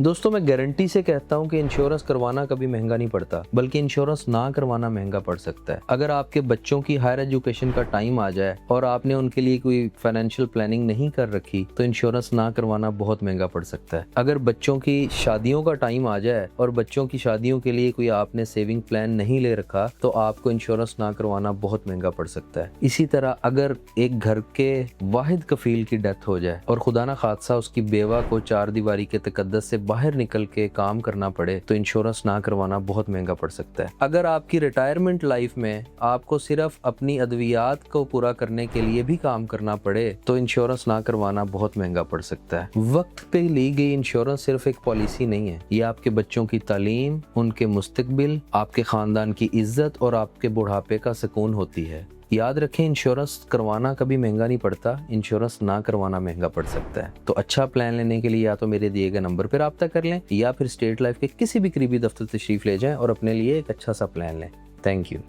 दोस्तों मैं गारंटी से कहता हूँ कि इंश्योरेंस करवाना कभी महंगा नहीं पड़ता, बल्कि इंश्योरेंस ना करवाना महंगा पड़ सकता है। अगर आपके बच्चों की हायर एजुकेशन का टाइम आ जाए और आपने उनके लिए कोई फाइनेंशियल प्लानिंग नहीं कर रखी तो इंश्योरेंस ना करवाना बहुत महंगा पड़ सकता है। अगर बच्चों की शादियों का टाइम आ जाए और बच्चों की शादियों के लिए कोई आपने सेविंग प्लान नहीं ले रखा तो आपको इंश्योरेंस ना करवाना बहुत महंगा पड़ सकता है। इसी तरह अगर एक घर के वाहिद कफील की डेथ हो जाए और खुदा ना खादसा उसकी बेवा को चार दीवारी के तकद्दस से बाहर निकल के काम करना पड़े तो इंश्योरेंस ना करवाना बहुत महंगा पड़ सकता है। अगर आपकी रिटायरमेंट लाइफ में आपको सिर्फ अपनी अद्वियात को पूरा करने के लिए भी काम करना पड़े तो इंश्योरेंस ना करवाना बहुत महंगा पड़ सकता है। वक्त पे ली गई इंश्योरेंस सिर्फ एक पॉलिसी नहीं है, ये आपके बच्चों की तालीम, उनके मुस्तकबिल, आपके खानदान की इज्जत और आपके बुढ़ापे का सुकून होती है। याद रखें, इंश्योरेंस करवाना कभी महंगा नहीं पड़ता, इंश्योरेंस ना करवाना महंगा पड़ सकता है। तो अच्छा प्लान लेने के लिए या तो मेरे दिए गए नंबर पर रब्ता कर लें या फिर स्टेट लाइफ के किसी भी करीबी दफ्तर तशरीफ ले जाएं और अपने लिए एक अच्छा सा प्लान लें। Thank you.